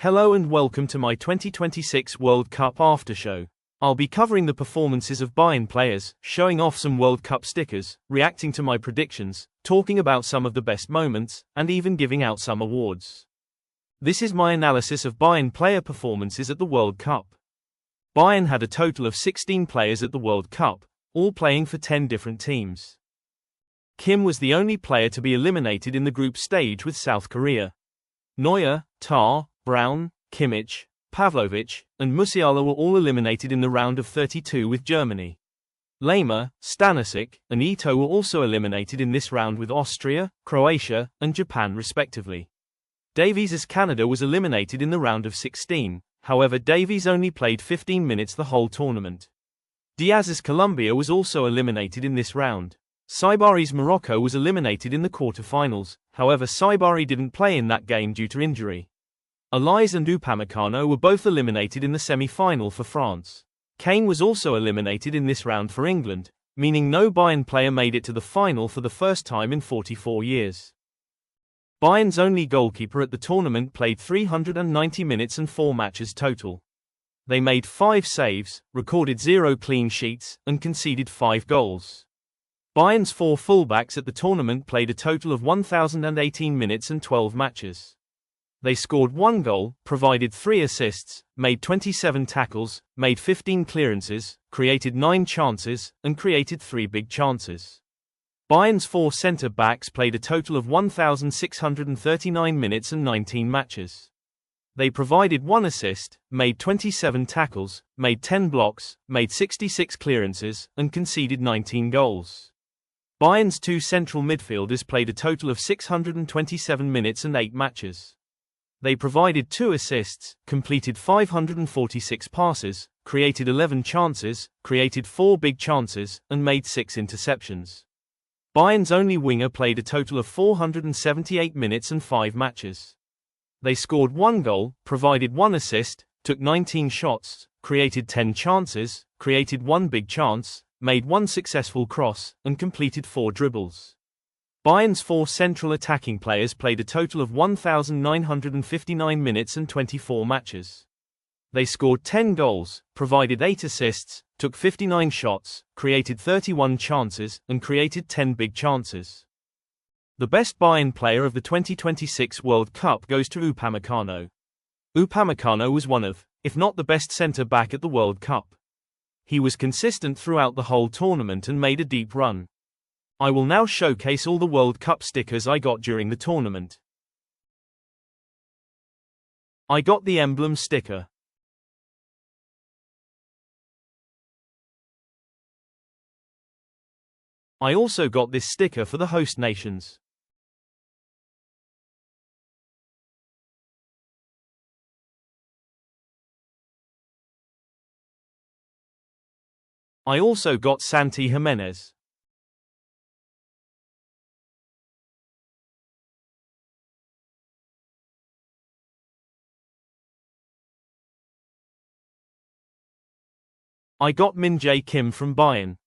Hello and welcome to my 2026 World Cup Aftershow. I'll be covering the performances of Bayern players, showing off some World Cup stickers, reacting to my predictions, talking about some of the best moments, and even giving out some awards. This is my analysis of Bayern player performances at the World Cup. Bayern had a total of 16 players at the World Cup, all playing for 10 different teams. Kim was the only player to be eliminated in the group stage with South Korea. Neuer, Tah, Braun, Kimmich, Pavlovic, and Musiala were all eliminated in the round of 32 with Germany. Lema, Stanisic, and Ito were also eliminated in this round with Austria, Croatia, and Japan respectively. Davies' Canada was eliminated in the round of 16, however Davies only played 15 minutes the whole tournament. Diaz's Colombia was also eliminated in this round. Saibari's Morocco was eliminated in the quarter-finals, however Saibari didn't play in that game due to injury. Alize and Upamecano were both eliminated in the semi-final for France. Kane was also eliminated in this round for England, meaning no Bayern player made it to the final for the first time in 44 years. Bayern's only goalkeeper at the tournament played 390 minutes and 4 matches total. They made 5 saves, recorded 0 clean sheets, and conceded 5 goals. Bayern's 4 fullbacks at the tournament played a total of 1,018 minutes and 12 matches. They scored 1 goal, provided 3 assists, made 27 tackles, made 15 clearances, created 9 chances, and created 3 big chances. Bayern's 4 centre-backs played a total of 1,639 minutes and 19 matches. They provided 1 assist, made 27 tackles, made 10 blocks, made 66 clearances, and conceded 19 goals. Bayern's 2 central midfielders played a total of 627 minutes and 8 matches. They provided 2 assists, completed 546 passes, created 11 chances, created 4 big chances, and made 6 interceptions. Bayern's only winger played a total of 478 minutes and 5 matches. They scored 1 goal, provided 1 assist, took 19 shots, created 10 chances, created 1 big chance, made 1 successful cross, and completed 4 dribbles. Bayern's 4 central attacking players played a total of 1,959 minutes and 24 matches. They scored 10 goals, provided 8 assists, took 59 shots, created 31 chances, and created 10 big chances. The best Bayern player of the 2026 World Cup goes to Upamecano. Upamecano was one of, if not the best centre-back at the World Cup. He was consistent throughout the whole tournament and made a deep run. I will now showcase all the World Cup stickers I got during the tournament. I got the emblem sticker. I also got this sticker for the host nations. I also got Santi Jimenez. I got Min-jae Kim from Bayern.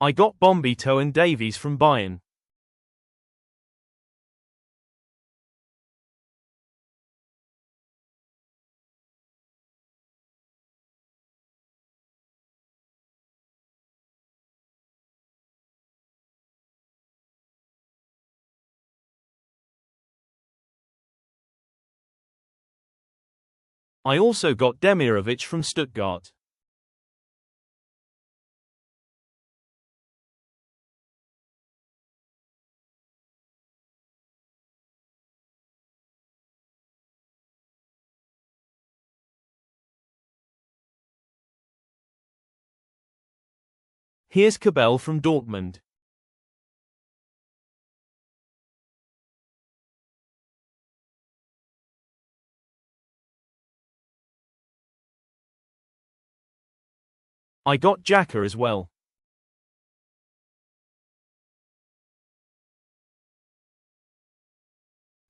I got Bombito and Davies from Bayern. I also got Demirovic from Stuttgart. Here's Cabell from Dortmund. I got Xhaka as well.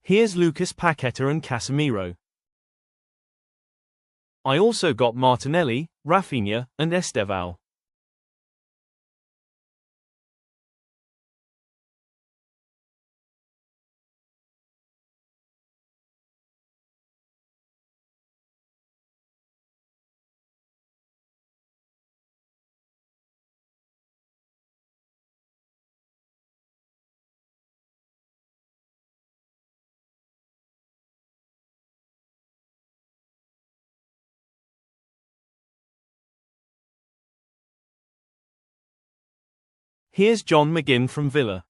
Here's Lucas Paqueta and Casemiro. I also got Martinelli, Rafinha, and Estevao. Here's John McGinn from Villa.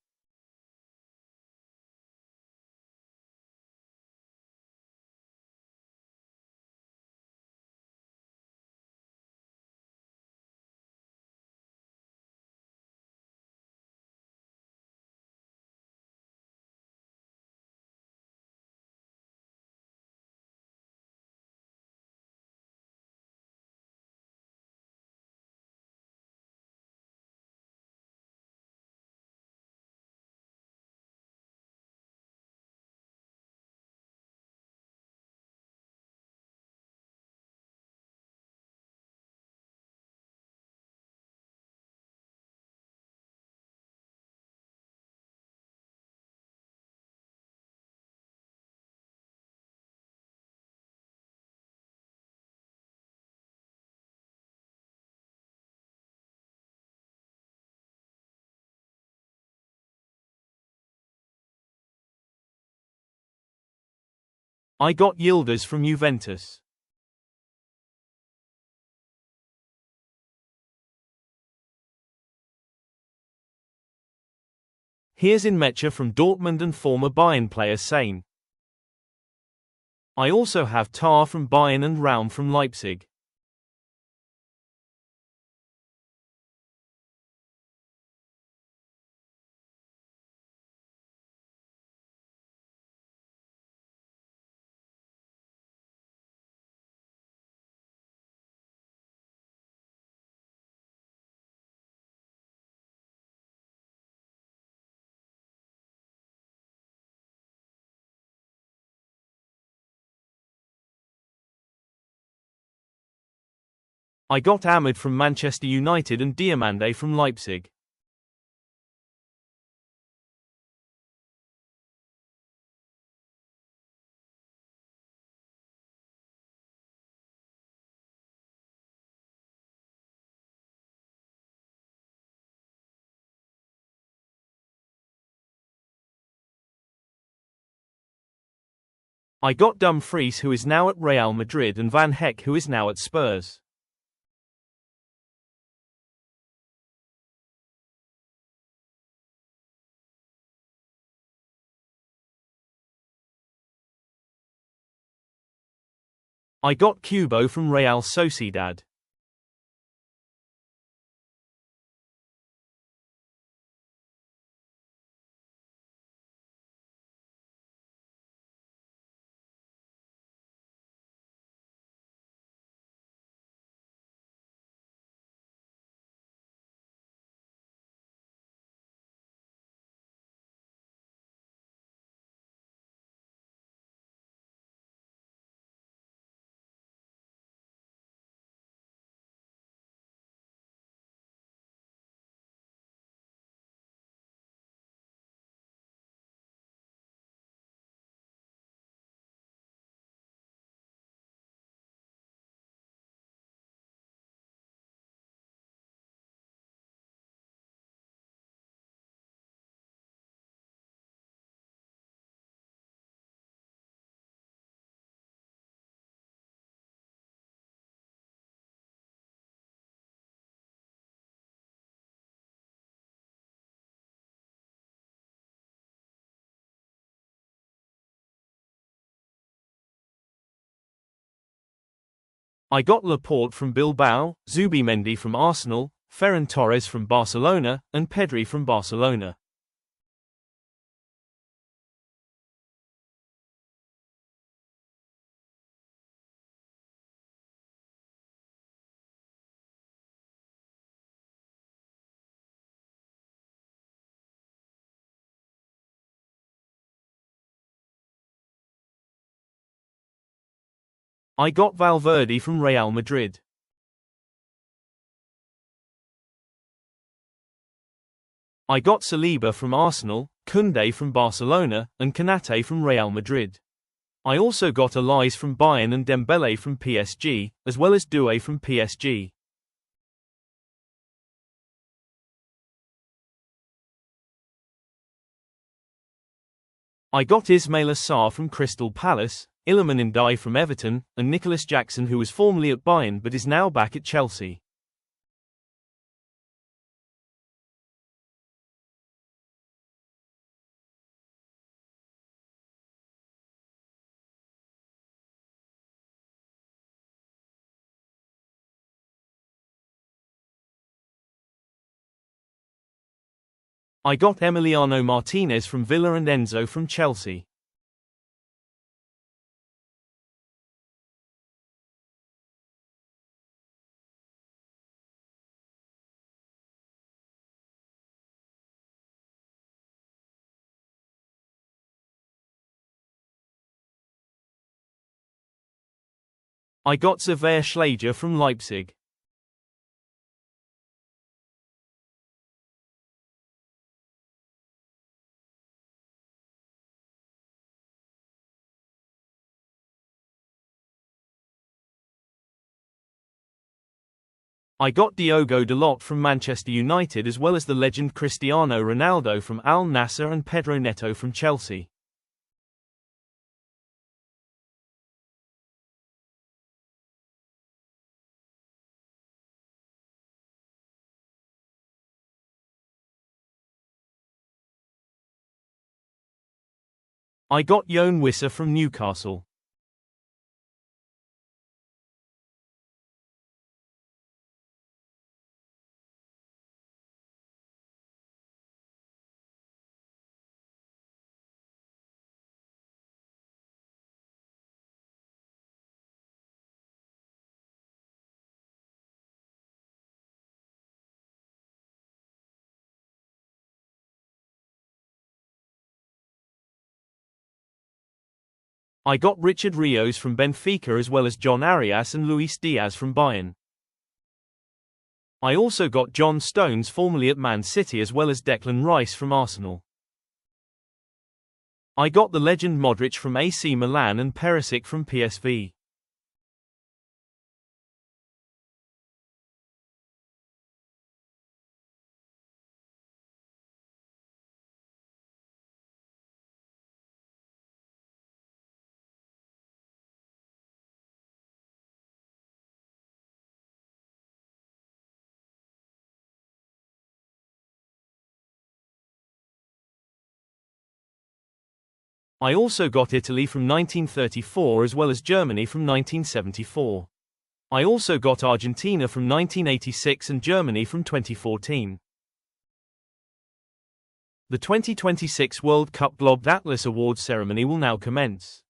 I got Yildiz from Juventus. Here's Nmecha from Dortmund and former Bayern player Sane. I also have Tar from Bayern and Raum from Leipzig. I got Ahmed from Manchester United and Diomande from Leipzig. I got Dumfries, who is now at Real Madrid, and Van Heck, who is now at Spurs. I got Kubo from Real Sociedad. I got Laporte from Bilbao, Zubimendi from Arsenal, Ferran Torres from Barcelona, and Pedri from Barcelona. I got Valverde from Real Madrid. I got Saliba from Arsenal, Koundé from Barcelona, and Konaté from Real Madrid. I also got Elise from Bayern and Dembele from PSG, as well as Doué from PSG. I got Ismail Assar from Crystal Palace, Iliman Ndiaye from Everton, and Nicholas Jackson, who was formerly at Bayern but is now back at Chelsea. I got Emiliano Martinez from Villa and Enzo from Chelsea. I got Xavier Schlager from Leipzig. I got Diogo Dalot from Manchester United, as well as the legend Cristiano Ronaldo from Al Nassr and Pedro Neto from Chelsea. I got Yoane Wissa from Newcastle. I got Richard Rios from Benfica, as well as John Arias and Luis Diaz from Bayern. I also got John Stones, formerly at Man City, as well as Declan Rice from Arsenal. I got the legend Modric from AC Milan and Perisic from PSV. I also got Italy from 1934, as well as Germany from 1974. I also got Argentina from 1986 and Germany from 2014. The 2026 World Cup Globe Atlas Awards ceremony will now commence.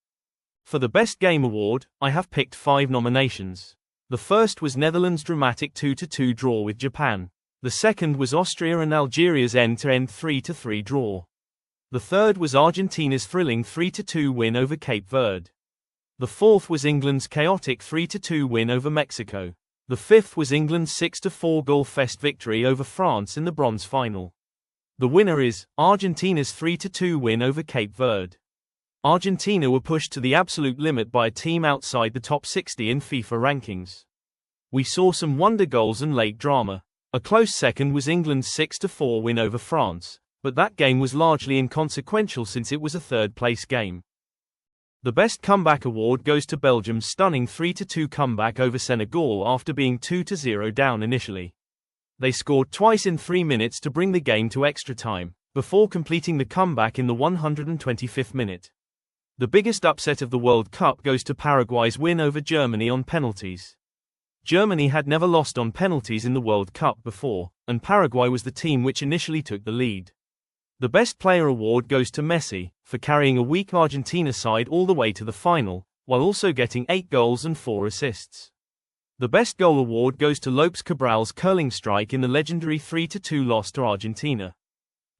For the Best Game Award, I have picked 5 nominations. The first was Netherlands' dramatic 2-2 draw with Japan. The second was Austria and Algeria's end-to-end 3-3 draw. The third was Argentina's thrilling 3-2 win over Cape Verde. The fourth was England's chaotic 3-2 win over Mexico. The fifth was England's 6-4 goal-fest victory over France in the bronze final. The winner is Argentina's 3-2 win over Cape Verde. Argentina were pushed to the absolute limit by a team outside the top 60 in FIFA rankings. We saw some wonder goals and late drama. A close second was England's 6-4 win over France, but that game was largely inconsequential since it was a third-place game. The Best Comeback Award goes to Belgium's stunning 3-2 comeback over Senegal after being 2-0 down initially. They scored twice in 3 minutes to bring the game to extra time, before completing the comeback in the 125th minute. The biggest upset of the World Cup goes to Paraguay's win over Germany on penalties. Germany had never lost on penalties in the World Cup before, and Paraguay was the team which initially took the lead. The Best Player award goes to Messi, for carrying a weak Argentina side all the way to the final, while also getting 8 goals and 4 assists. The Best Goal award goes to Lopes Cabral's curling strike in the legendary 3-2 loss to Argentina.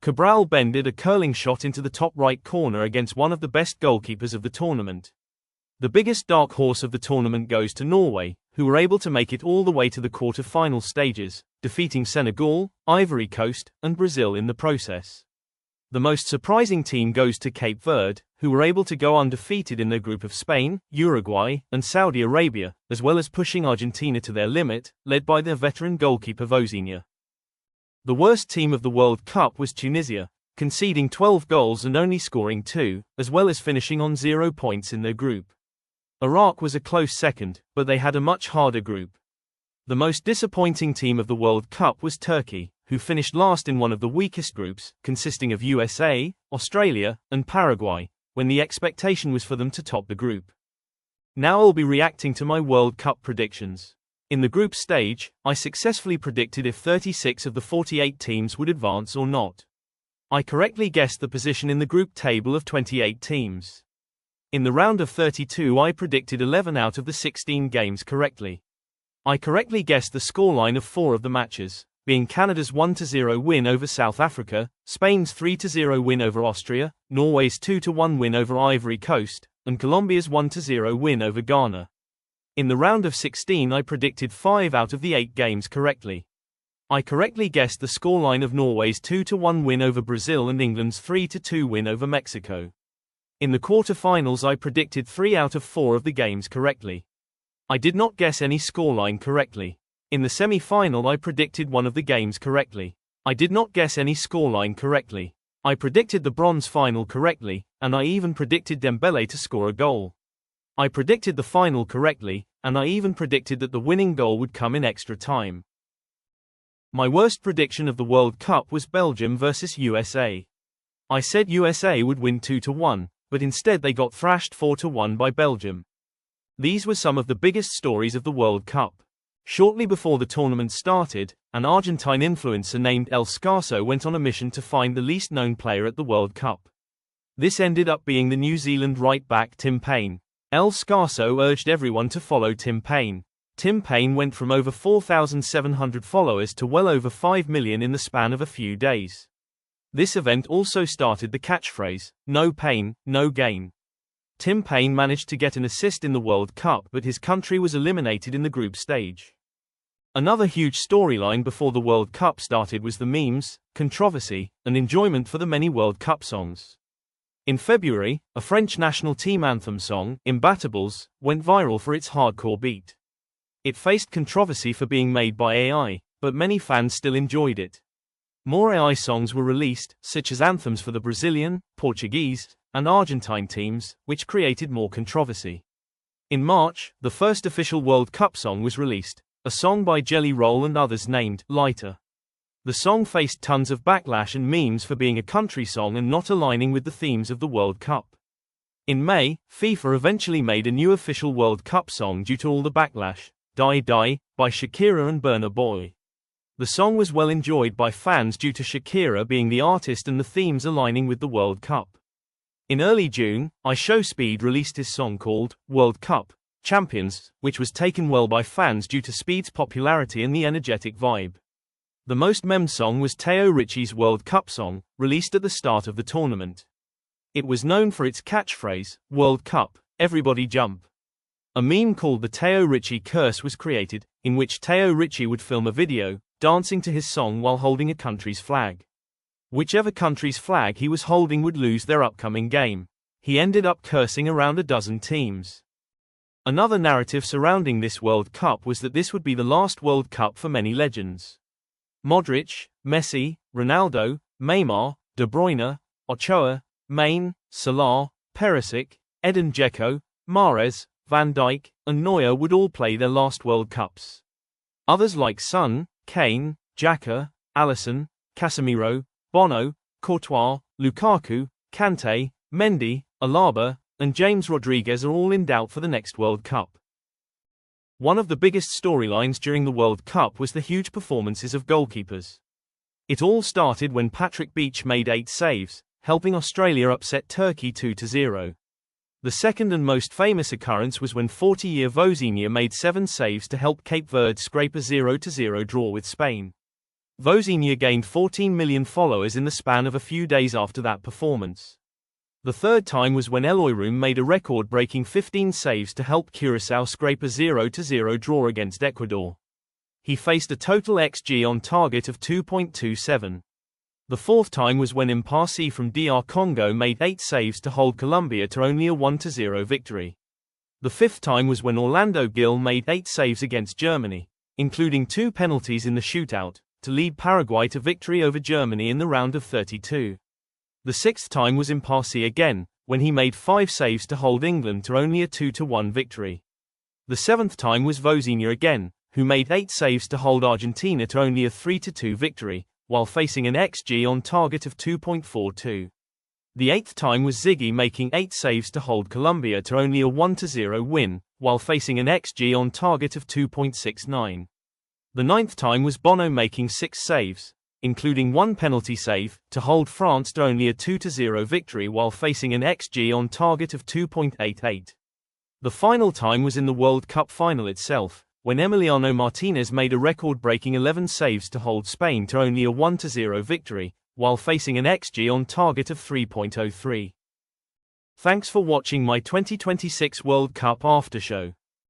Cabral bended a curling shot into the top right corner against one of the best goalkeepers of the tournament. The biggest dark horse of the tournament goes to Norway, who were able to make it all the way to the quarter-final stages, defeating Senegal, Ivory Coast, and Brazil in the process. The most surprising team goes to Cape Verde, who were able to go undefeated in their group of Spain, Uruguay, and Saudi Arabia, as well as pushing Argentina to their limit, led by their veteran goalkeeper Vozinha. The worst team of the World Cup was Tunisia, conceding 12 goals and only scoring 2, as well as finishing on 0 points in their group. Iraq was a close second, but they had a much harder group. The most disappointing team of the World Cup was Turkey, who finished last in one of the weakest groups, consisting of USA, Australia, and Paraguay, when the expectation was for them to top the group. Now I'll be reacting to my World Cup predictions. In the group stage, I successfully predicted if 36 of the 48 teams would advance or not. I correctly guessed the position in the group table of 28 teams. In the round of 32 I predicted 11 out of the 16 games correctly. I correctly guessed the scoreline of 4 of the matches, being Canada's 1-0 win over South Africa, Spain's 3-0 win over Austria, Norway's 2-1 win over Ivory Coast, and Colombia's 1-0 win over Ghana. In the round of 16 I predicted 5 out of the 8 games correctly. I correctly guessed the scoreline of Norway's 2-1 win over Brazil and England's 3-2 win over Mexico. In the quarter-finals I predicted 3 out of 4 of the games correctly. I did not guess any scoreline correctly. In the semi-final I predicted one of the games correctly. I did not guess any scoreline correctly. I predicted the bronze final correctly, and I even predicted Dembele to score a goal. I predicted the final correctly, and I even predicted that the winning goal would come in extra time. My worst prediction of the World Cup was Belgium versus USA. I said USA would win 2-1. But instead they got thrashed 4-1 by Belgium. These were some of the biggest stories of the World Cup. Shortly before the tournament started, an Argentine influencer named El Scarso went on a mission to find the least known player at the World Cup. This ended up being the New Zealand right-back Tim Payne. El Scarso urged everyone to follow Tim Payne. Tim Payne went from over 4,700 followers to well over 5 million in the span of a few days. This event also started the catchphrase, "No pain, no gain." Tim Payne managed to get an assist in the World Cup, but his country was eliminated in the group stage. Another huge storyline before the World Cup started was the memes, controversy, and enjoyment for the many World Cup songs. In February, a French national team anthem song, Imbattables, went viral for its hardcore beat. It faced controversy for being made by AI, but many fans still enjoyed it. More AI songs were released, such as anthems for the Brazilian, Portuguese, and Argentine teams, which created more controversy. In March, the first official World Cup song was released, a song by Jelly Roll and others named Lighter. The song faced tons of backlash and memes for being a country song and not aligning with the themes of the World Cup. In May, FIFA eventually made a new official World Cup song due to all the backlash, Die Die, by Shakira and Burna Boy. The song was well enjoyed by fans due to Shakira being the artist and the themes aligning with the World Cup. In early June, Speed released his song called World Cup Champions, which was taken well by fans due to Speed's popularity and the energetic vibe. The most memed song was Teo Ritchie's World Cup song, released at the start of the tournament. It was known for its catchphrase, World Cup, everybody jump. A meme called the Teo Ritchie Curse was created, in which Teo Ritchie would film a video, dancing to his song while holding a country's flag. Whichever country's flag he was holding would lose their upcoming game. He ended up cursing around a dozen teams. Another narrative surrounding this World Cup was that this would be the last World Cup for many legends. Modric, Messi, Ronaldo, Neymar, De Bruyne, Ochoa, Mane, Salah, Perisic, Edin Dzeko, Mahrez, Van Dijk, and Neuer would all play their last World Cups. Others like Son, Kane, Xhaka, Alisson, Casemiro, Bono, Courtois, Lukaku, Kante, Mendy, Alaba, and James Rodriguez are all in doubt for the next World Cup. One of the biggest storylines during the World Cup was the huge performances of goalkeepers. It all started when Patrick Beach made 8 saves, helping Australia upset Turkey 2-0. The second and most famous occurrence was when 40-year Vozinha made 7 saves to help Cape Verde scrape a 0-0 draw with Spain. Vozinha gained 14 million followers in the span of a few days after that performance. The third time was when Eloyroom made a record-breaking 15 saves to help Curaçao scrape a 0-0 draw against Ecuador. He faced a total XG on target of 2.27. The fourth time was when Mpasi from DR Congo made 8 saves to hold Colombia to only a 1-0 victory. The fifth time was when Orlando Gil made 8 saves against Germany, including 2 penalties in the shootout, to lead Paraguay to victory over Germany in the round of 32. The sixth time was Mpasi again, when he made 5 saves to hold England to only a 2-1 victory. The seventh time was Vozinha again, who made 8 saves to hold Argentina to only a 3-2 victory, while facing an XG on target of 2.42. The eighth time was Ziggy making 8 saves to hold Colombia to only a 1-0 win, while facing an XG on target of 2.69. The ninth time was Bono making 6 saves, including 1 penalty save, to hold France to only a 2-0 victory while facing an XG on target of 2.88. The final time was in the World Cup final itself, when Emiliano Martinez made a record-breaking 11 saves to hold Spain to only a 1-0 victory, while facing an XG on target of 3.03. Thanks for watching my 2026 World Cup Aftershow.